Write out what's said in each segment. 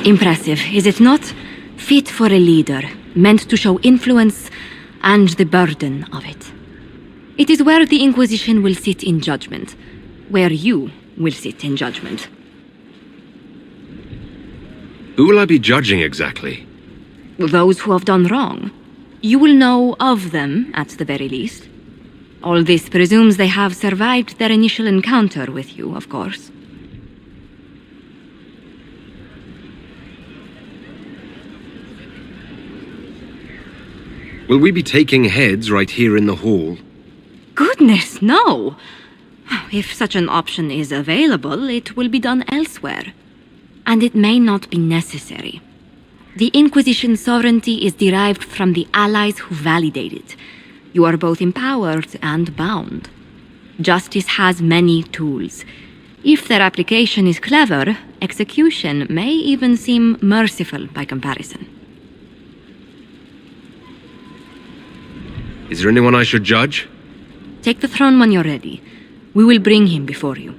Impressive, is it not? Fit for a leader, meant to show influence and the burden of it. It is where the Inquisition will sit in judgment, where you will sit in judgment. Who will I be judging exactly? Those who have done wrong. You will know of them, at the very least. All this presumes they have survived their initial encounter with you, of course. Will we be taking heads right here in the hall? Goodness, no! If such an option is available, it will be done elsewhere. And it may not be necessary. The Inquisition's sovereignty is derived from the allies who validate it. You are both empowered and bound. Justice has many tools. If their application is clever, execution may even seem merciful by comparison. Is there anyone I should judge? Take the throne when you're ready. We will bring him before you.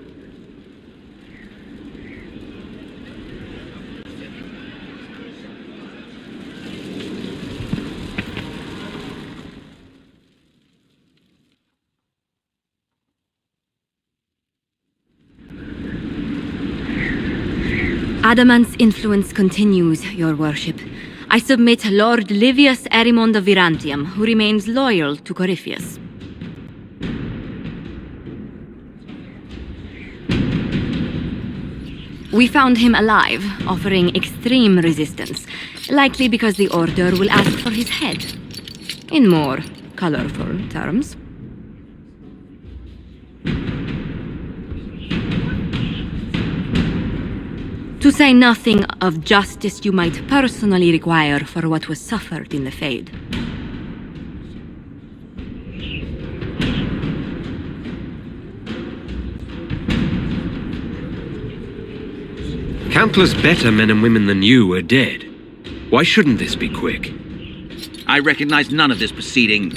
Adamant's influence continues, your worship. I submit Lord Livius Erimond of Virantium, who remains loyal to Crassius. We found him alive, offering extreme resistance, likely because the Order will ask for his head. In more colorful terms. To say nothing of justice you might personally require for what was suffered in the Fade. Countless better men and women than you are dead. Why shouldn't this be quick? I recognize none of this proceeding.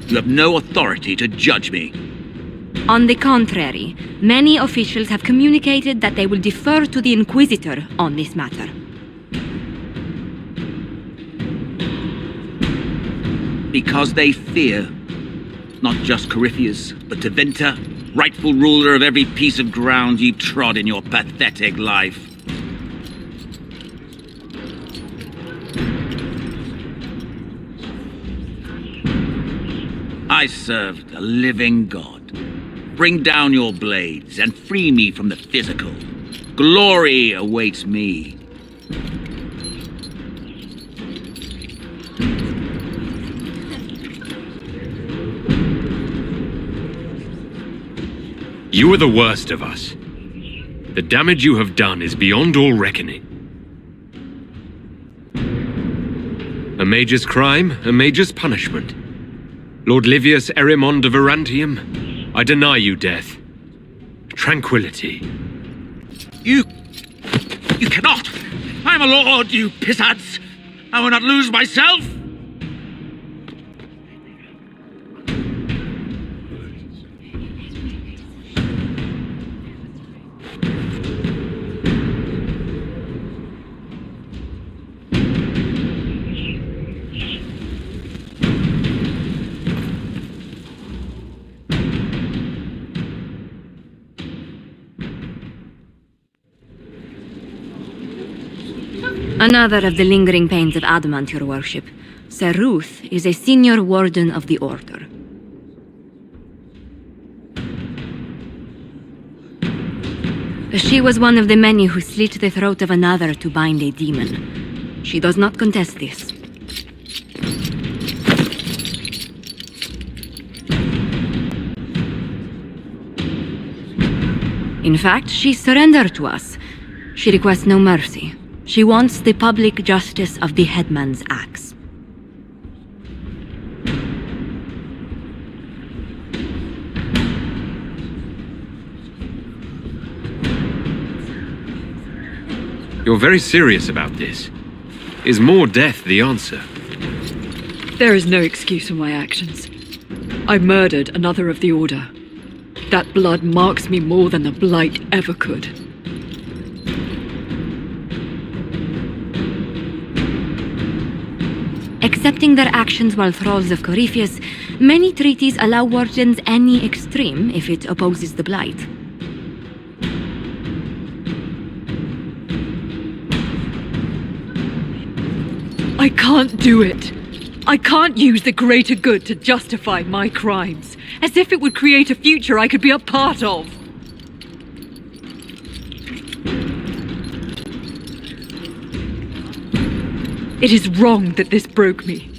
You have no authority to judge me. On the contrary, many officials have communicated that they will defer to the Inquisitor on this matter. Because they fear. Not just Crassius, but Tevinter, rightful ruler of every piece of ground you trod in your pathetic life. I serve the living God. Bring down your blades and free me from the physical. Glory awaits me. You are the worst of us. The damage you have done is beyond all reckoning. A mage's crime, a mage's punishment. Lord Livius Erimond of Virantium, I deny you death. Tranquility. You cannot! I'm a lord, you pissants! I will not lose myself! Another of the lingering pains of Adamant, your worship. Sir Ruth is a senior warden of the Order. She was one of the many who slit the throat of another to bind a demon. She does not contest this. In fact, she surrendered to us. She requests no mercy. She wants the public justice of the headman's axe. You're very serious about this. Is more death the answer? There is no excuse for my actions. I murdered another of the Order. That blood marks me more than the Blight ever could. accepting their actions while thralls of Corypheus, many treaties allow wardens any extreme if it opposes the Blight. I can't do it. I can't use the greater good to justify my crimes, as if it would create a future I could be a part of. It is wrong that this broke me.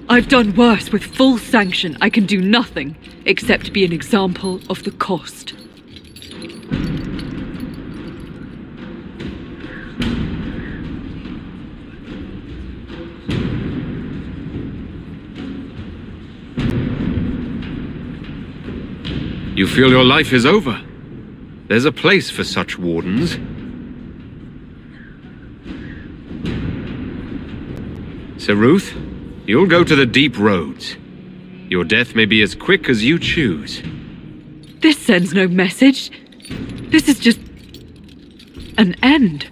I've done worse with full sanction. I can do nothing except be an example of the cost. You feel your life is over? There's a place for such wardens. Sir Ruth, you'll go to the deep roads. Your death may be as quick as you choose. This sends no message. This is just an end.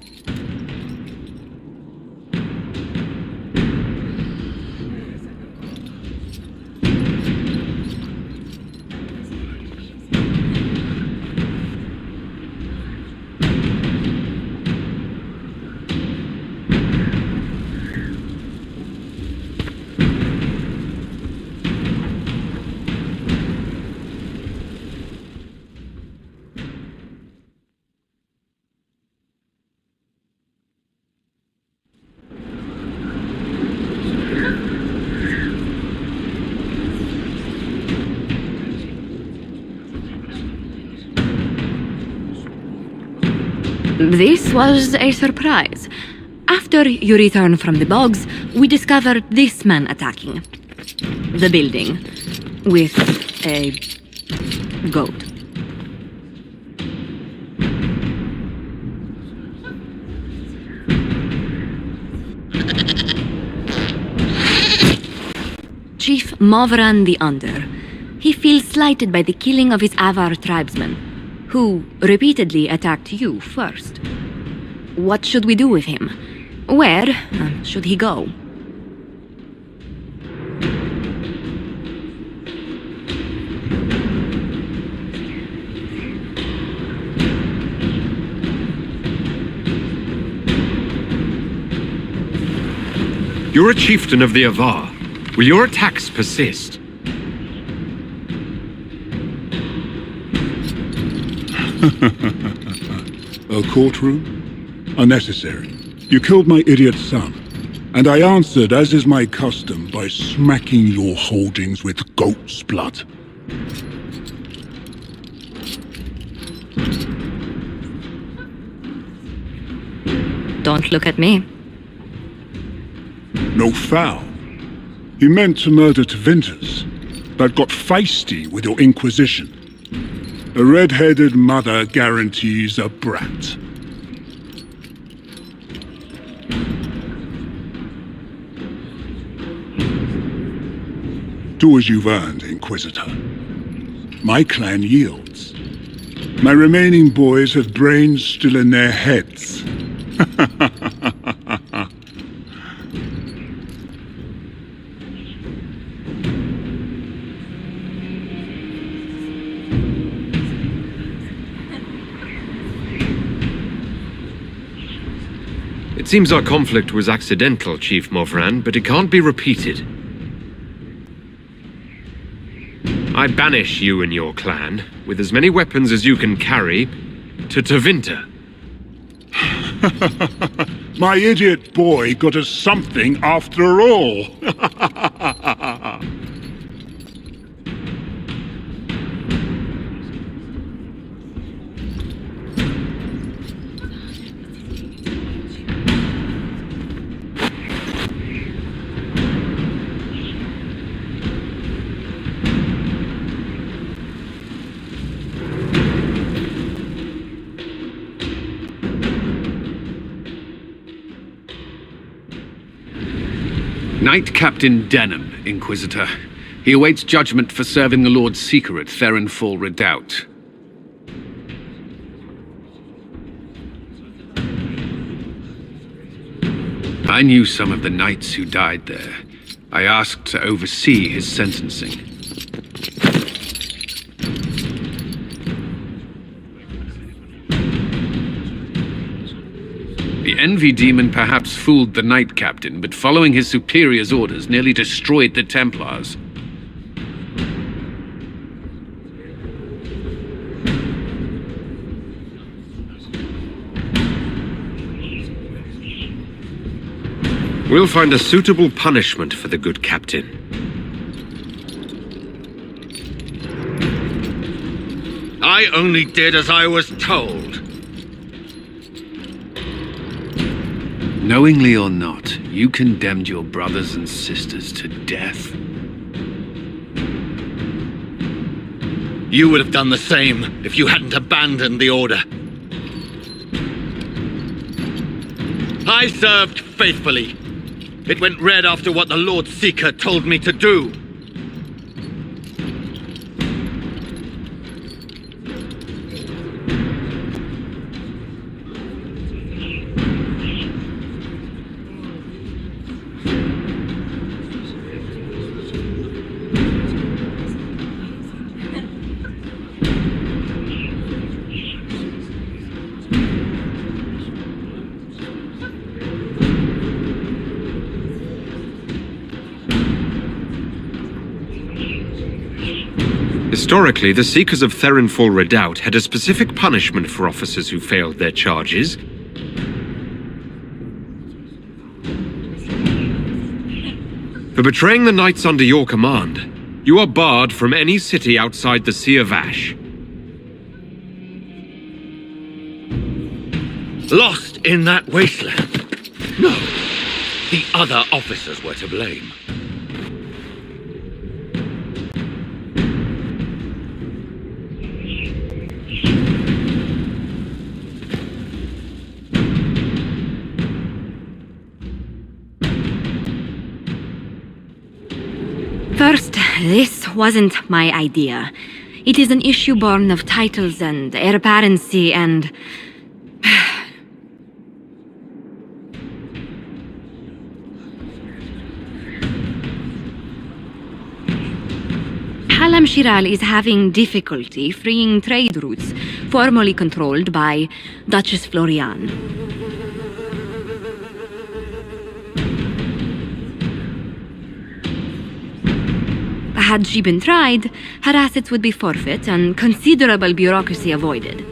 This was a surprise. After you return from the bogs, we discovered this man attacking the building with a goat. Chief Movran the Under. He feels slighted by the killing of his Avvar tribesmen, who repeatedly attacked you first. What should we do with him? Where should he go? You're a chieftain of the Avvar. Will your attacks persist? A courtroom? Unnecessary. You killed my idiot son, and I answered, as is my custom, by smacking your holdings with goat's blood. Don't look at me. No foul. He meant to murder Tevinters, but got feisty with your Inquisition. A red-headed mother guarantees a brat. Do as you've earned, Inquisitor. My clan yields. My remaining boys have brains still in their heads. It seems our conflict was accidental, Chief Movran, but it can't be repeated. I banish you and your clan, with as many weapons as you can carry, to Tevinter. My idiot boy got us something after all. Knight-Capitan Denam, Inquisitor. He awaits judgment for serving the Lord Seeker at Therenfall Redoubt. I knew some of the knights who died there. I asked to oversee his sentencing. The Envy Demon perhaps fooled the Knight-Capitan, but following his superior's orders nearly destroyed the Templars. We'll find a suitable punishment for the good captain. I only did as I was told. Knowingly or not, you condemned your brothers and sisters to death. You would have done the same if you hadn't abandoned the Order. I served faithfully. It went red after what the Lord Seeker told me to do. Historically, the Seekers of Therinfall Redoubt had a specific punishment for officers who failed their charges. For betraying the knights under your command, you are barred from any city outside the Sea of Ash. Lost in that wasteland? No. The other officers were to blame. First, this wasn't my idea. It is an issue born of titles and heir apparency and... Halam Shiral is having difficulty freeing trade routes formerly controlled by Duchess Florianne. Had she been tried, her assets would be forfeit and considerable bureaucracy avoided.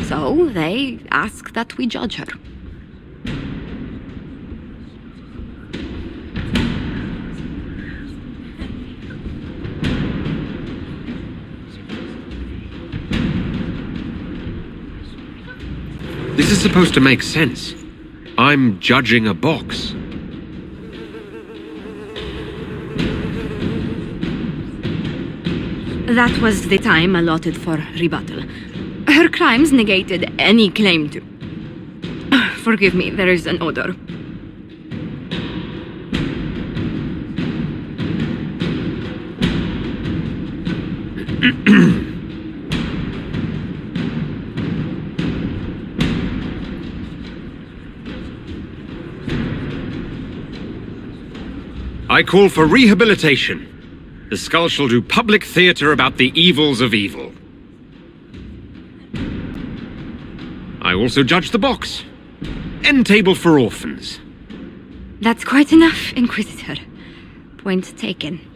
So they ask that we judge her. This is supposed to make sense. I'm judging a box. That was the time allotted for rebuttal. Her crimes negated any claim to... Forgive me, there is an odor. I call for rehabilitation. The skull shall do public theatre about the evils of evil. I also judge the box. End table for orphans. That's quite enough, Inquisitor. Point taken.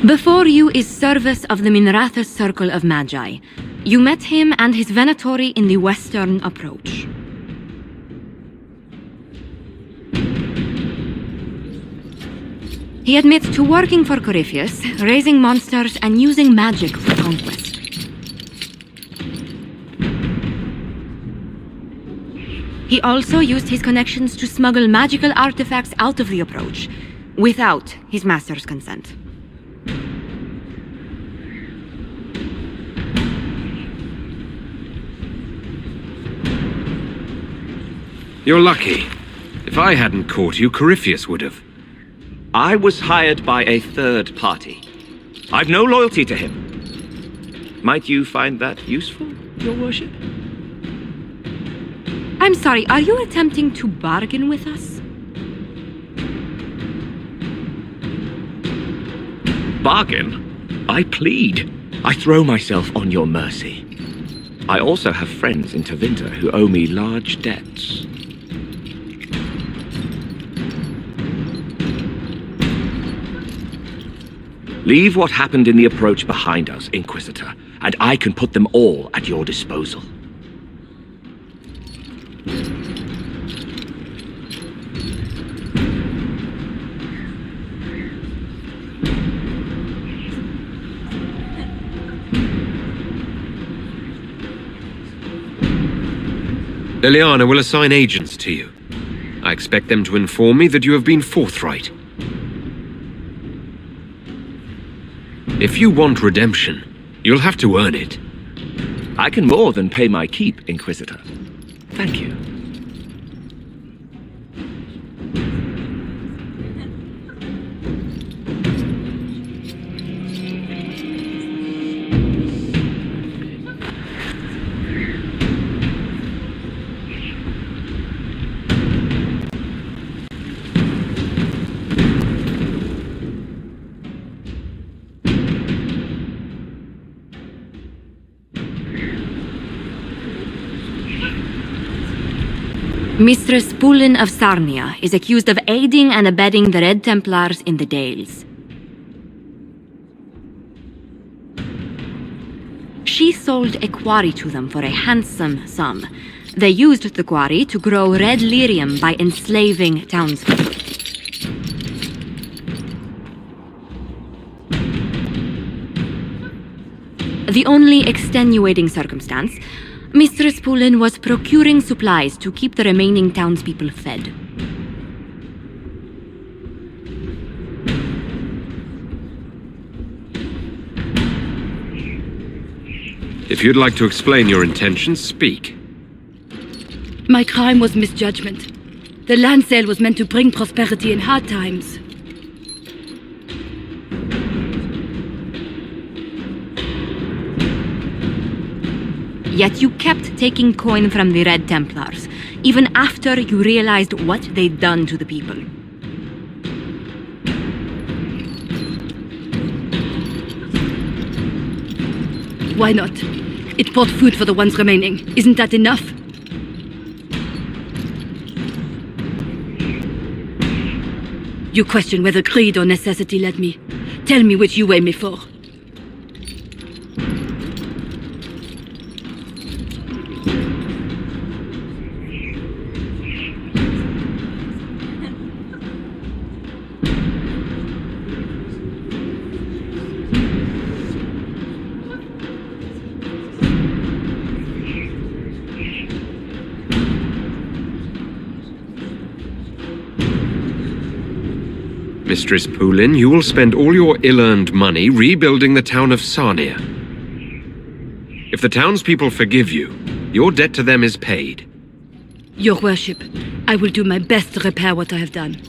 Before you is Servis of the Minrathous Circle of Magi. You met him and his Venatori in the western approach. He admits to working for Corypheus, raising monsters and using magic for conquest. He also used his connections to smuggle magical artifacts out of the approach, without his master's consent. You're lucky. If I hadn't caught you, Crassius would have. I was hired by a third party. I've no loyalty to him. Might you find that useful, Your Worship? I'm sorry, are you attempting to bargain with us? Bargain? I plead. I throw myself on your mercy. I also have friends in Tevinter who owe me large debts. Leave what happened in the approach behind us, Inquisitor, and I can put them all at your disposal. Liliana will assign agents to you. I expect them to inform me that you have been forthright. If you want redemption, you'll have to earn it. I can more than pay my keep, Inquisitor. Thank you. Mistress Poulin of Sarnia is accused of aiding and abetting the Red Templars in the Dales. She sold a quarry to them for a handsome sum. They used the quarry to grow red lyrium by enslaving townspeople. The only extenuating circumstance, Mistress Poulin was procuring supplies to keep the remaining townspeople fed. If you'd like to explain your intentions, speak. My crime was misjudgment. The land sale was meant to bring prosperity in hard times. Yet you kept taking coin from the Red Templars, even after you realized what they'd done to the people. Why not? It bought food for the ones remaining. Isn't that enough? You question whether greed or necessity led me. Tell me which you weigh me for. Mistress Poulin, you will spend all your ill-earned money rebuilding the town of Sarnia. If the townspeople forgive you, your debt to them is paid. Your Worship, I will do my best to repair what I have done.